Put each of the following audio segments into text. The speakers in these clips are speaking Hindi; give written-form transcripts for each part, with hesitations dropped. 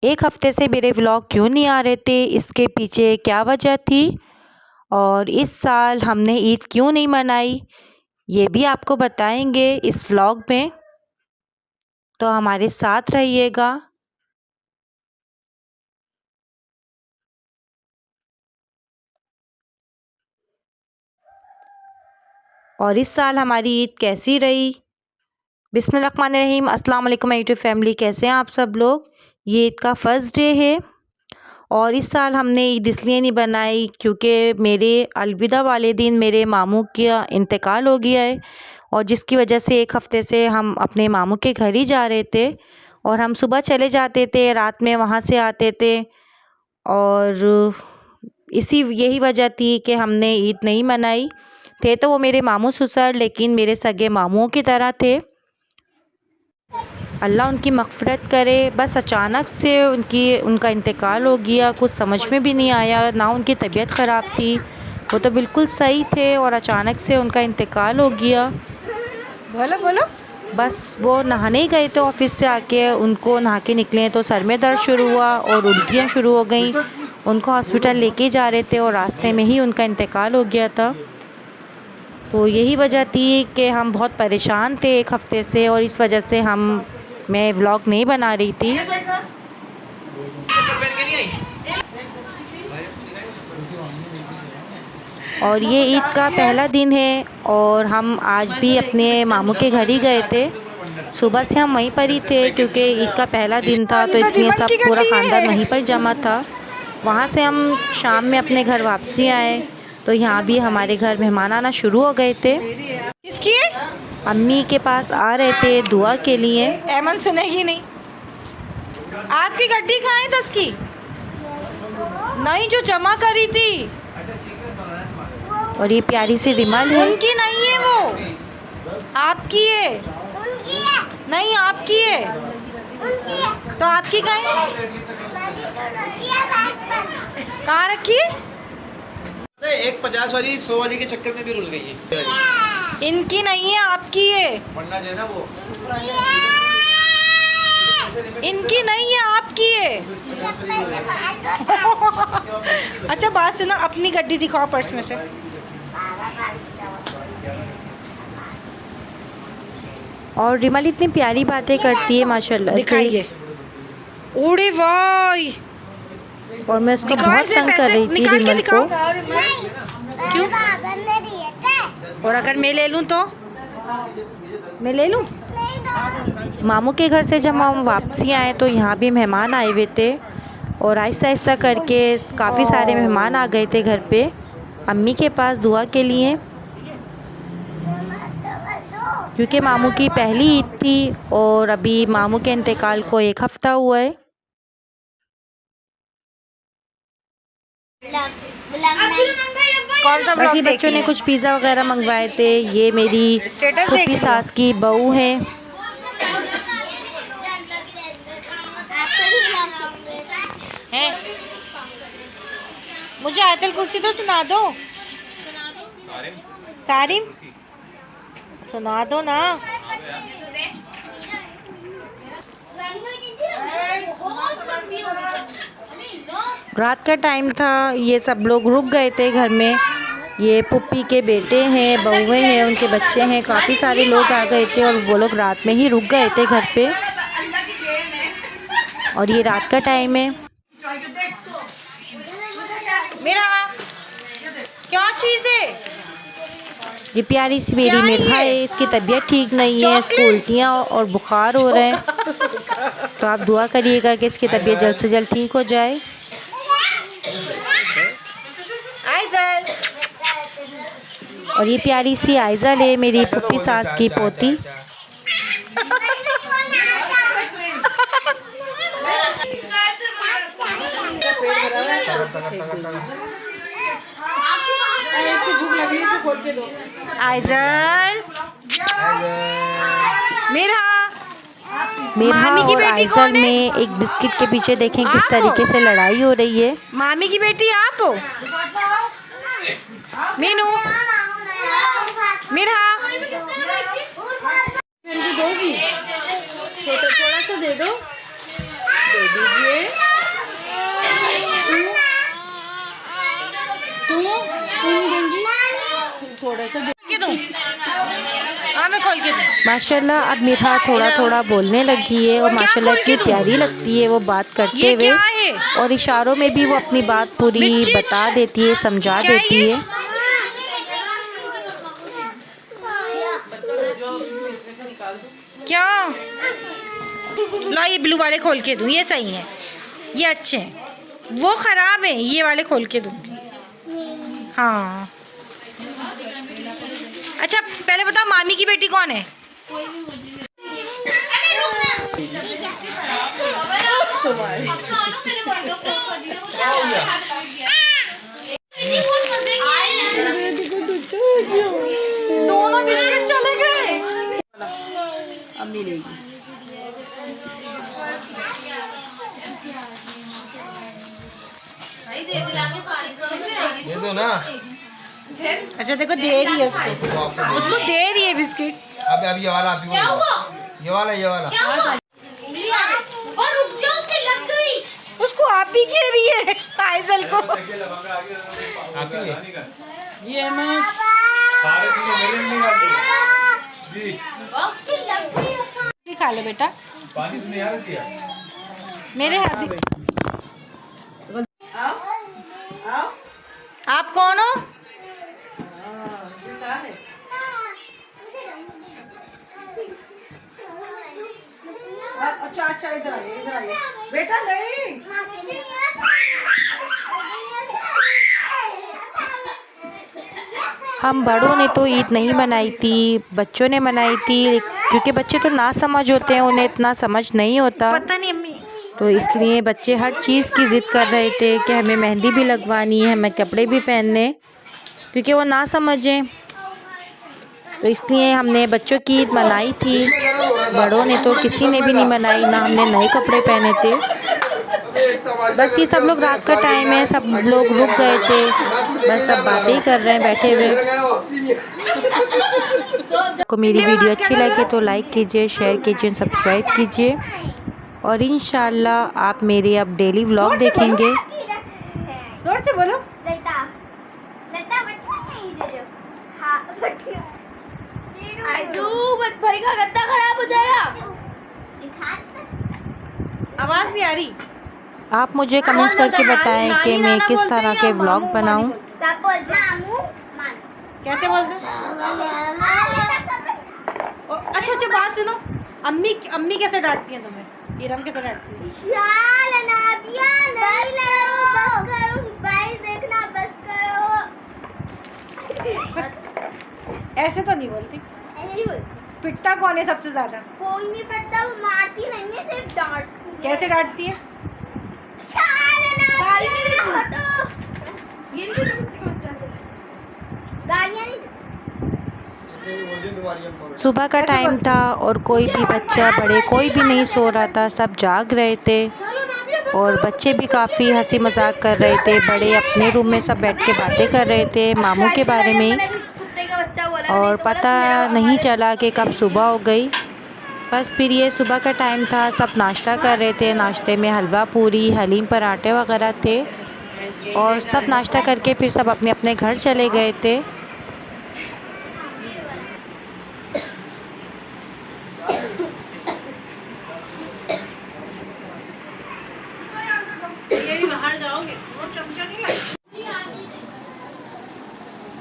एक हफ्ते से मेरे व्लॉग क्यों नहीं आ रहे थे, इसके पीछे क्या वजह थी और इस साल हमने ईद क्यों नहीं मनाई, ये भी आपको बताएंगे इस व्लॉग में। तो हमारे साथ रहिएगा। और इस साल हमारी ईद कैसी रही। बिस्मिल्लाहिर्रहमानिर्रहीम। अस्सलाम वालेकुम यूट्यूब फैमिली, कैसे हैं आप सब लोग। ये ईद का फ़र्स्ट डे है और इस साल हमने ईद इसलिए नहीं बनाई क्योंकि मेरे अलविदा वाले दिन मेरे मामू का इंतकाल हो गया है और जिसकी वजह से एक हफ़्ते से हम अपने मामू के घर ही जा रहे थे और हम सुबह चले जाते थे, रात में वहाँ से आते थे और यही वजह थी कि हमने ईद नहीं मनाई। थे तो वो मेरे मामू ससुर, लेकिन मेरे सगे मामुओं की तरह थे। अल्लाह उनकी मग़फ़िरत करे। बस अचानक से उनका इंतकाल हो गया, कुछ समझ में भी नहीं आया। ना उनकी तबीयत ख़राब थी, वो तो बिल्कुल सही थे और अचानक से उनका इंतकाल हो गया। बोलो बोलो। बस वो नहाने ही गए थे ऑफ़िस से आके, उनको नहा के निकले तो सर में दर्द शुरू हुआ और उल्टियाँ शुरू हो गईं। उनको हॉस्पिटल लेके जा रहे थे और रास्ते में ही उनका इंतकाल हो गया था। तो यही वजह थी कि हम बहुत परेशान थे एक हफ़्ते से और इस वजह से मैं व्लॉग नहीं बना रही थी। और ये ईद का पहला दिन है और हम आज भी अपने मामू के घर ही गए थे। सुबह से हम वहीं पर ही थे क्योंकि ईद का पहला दिन था, तो इसलिए सब पूरा ख़ानदान वहीं पर जमा था। वहाँ से हम शाम में अपने घर वापसी आए तो यहाँ भी हमारे घर मेहमान आना शुरू हो गए थे। किसकी है? अम्मी के पास आ रहे थे दुआ के लिए। एमन सुनेगी नहीं। आपकी गड्डी कहाँ है 10 की? नहीं, जो जमा करी थी। और ये प्यारी सी रिमल है। उनकी नहीं है, वो आपकी है। नहीं, आपकी है। तो आपकी कहाँ है? कहाँ रखी है? एक 50 वाली 100 वाली के चक्कर में भी रुल गई है। इनकी नहीं है, आपकी है। पढ़ना जो है ना वो इनकी नहीं है, आपकी है। अच्छा बात सुनो, अपनी गड्डी दिखाओ पर्स में से। और रिमल इतनी प्यारी बातें करती है माशाल्लाह से। दिखाइए। ओरे वाह, और मैं उसको बहुत तंग कर रही थी रिमल को। क्यों? और अगर मैं ले लूँ तो? मैं ले लूँ? मामू के घर से जब हम वापसी आए तो यहाँ भी मेहमान आए हुए थे और आहिस्ता आहिस्ता करके काफ़ी सारे मेहमान आ गए थे घर पे अम्मी के पास दुआ के लिए, क्योंकि मामू की पहली ईद थी और अभी मामू के इंतकाल को एक हफ़्ता हुआ है। कौन सा बस ये बच्चों ने कुछ पिज़्ज़ा वगैरह मंगवाए थे। ये मेरी फूफी सास की बहू है। मुझे आयतल कुर्सी तो सुना दो। सारिम सुना दो ना। रात का टाइम था, ये सब लोग रुक गए थे घर में। ये पुप्पी के बेटे हैं, बहुएं हैं, उनके बच्चे हैं, काफ़ी सारे लोग आ गए थे और वो लोग रात में ही रुक गए थे घर पे। और ये रात का टाइम है। मेरा क्या चीज़ है? ये प्यारी सी मेरी मिर्हा है, इसकी तबीयत ठीक नहीं है, इसको उल्टियाँ और बुखार हो रहे हैं। तो आप दुआ करिएगा कि इसकी तबीयत जल्द से जल्द ठीक हो जाए। आइजल। और ये प्यारी सी आइजल है, मेरी पुप्पी सास की पोती। आइजल। मेरा मिर्हा और आइजल में एक बिस्किट के पीछे देखें किस तरीके से लड़ाई हो रही है। मामी की बेटी आप हो? मीनू, मिर्हा दोगी? थोड़ा सा दे दो, दे दीजिए। खोल के दूँ? माशाल्लाह अब मीठा थोड़ा थोड़ा बोलने लगी है और माशाल्लाह खोल के इतनी दूँ? प्यारी लगती है वो बात करते ये हुए, क्या है? और इशारों में भी वो अपनी बात पूरी मिर्ची? बता देती है, समझा क्या देती ये? है। क्या? ला ये ब्लू वाले खोल के दूँ, ये सही है, ये अच्छे हैं। वो ख़राब है, ये वाले खोल के दूँ। हाँ। अच्छा पहले बताओ मामी की बेटी कौन है? दोनों बिस्किट चले गए। अम्मी लेगी। ये दो ना। अच्छा देखो दे रही है उसको दे रही है बिस्किट। अब ये वाला अभी ये वाला और रुक जाओ, उसके लग गई। उसको आप ही कह रही है आइजल को। आप ही ये मैं उसके लग गई। खा लो बेटा, पानी तुमने यहाँ दिया। मेरे हाथ में। आप कौन हो? अच्छा इधर आइए बेटा। नहीं हम बड़ों ने तो ईद नहीं मनाई थी, बच्चों ने मनाई थी, क्योंकि बच्चे तो ना समझ होते हैं, उन्हें इतना समझ नहीं होता, पता नहीं अम्मी। तो इसलिए बच्चे हर चीज़ की ज़िद कर रहे थे कि हमें मेहंदी भी लगवानी है, हमें कपड़े भी पहनने, क्योंकि वो ना समझें। तो इसलिए हमने बच्चों की ईद मनाई थी, बड़ों ने तो किसी ने भी नहीं मनाई, ना हमने नए कपड़े पहने थे। बस ये सब लोग रात का टाइम है, सब लोग रुक गए थे, बस सब बातें ही कर रहे हैं बैठे हुए। आपको मेरी वीडियो अच्छी लगे तो लाइक कीजिए, शेयर कीजिए, सब्सक्राइब कीजिए, और इंशाल्लाह आप मेरे अब डेली व्लॉग देखेंगे। जोर से बोलो। लटा लटा बच्चा नहीं दे दो। हाँ बच्चा आजू बट भाई का गद्दा खराब हो जाएगा। आवाज नहीं आ रही। आप मुझे कमेंट्स करके बताएं कि मैं किस तरह के व्लॉग बनाऊं। सब बोल मामू मान कैसे बोलते हो? अच्छा बात सुनो, अम्मी कैसे डांटती हैं तुम्हें? इरम कैसे डांटती है? यार अनाबिया नहीं लड़ो, बस करो, मोबाइल देखना बस करो। ऐसे तो नहीं बोलती। नहीं बोल पिट्टा कौन है सबसे ज्यादा? कोई नहीं पड़ता, वो मारती नहीं है, सिर्फ डांटती है। कैसे डांटती है? सुबह का टाइम था और कोई भी बच्चा बड़े कोई भी नहीं सो रहा था, सब जाग रहे थे, और बच्चे भी काफ़ी हंसी मजाक कर रहे थे। बड़े अपने रूम में सब बैठ के बातें कर रहे थे मामू के बारे में, और पता नहीं चला कि कब सुबह हो गई। बस फिर ये सुबह का टाइम था, सब नाश्ता कर रहे थे, नाश्ते में हलवा पूरी हलीम पराठे वगैरह थे, और सब नाश्ता करके फिर सब अपने अपने घर चले गए थे।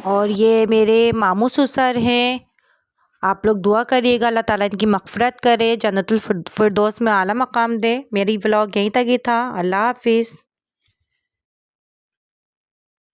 और ये मेरे मामू ससुर हैं। आप लोग दुआ करिएगा अल्लाह ताला इनकी मग़फ़िरत करे, जन्नतुल फिरदौस में आला मकाम दे। मेरी व्लॉग यहीं तक ही था। अल्लाह हाफिज़।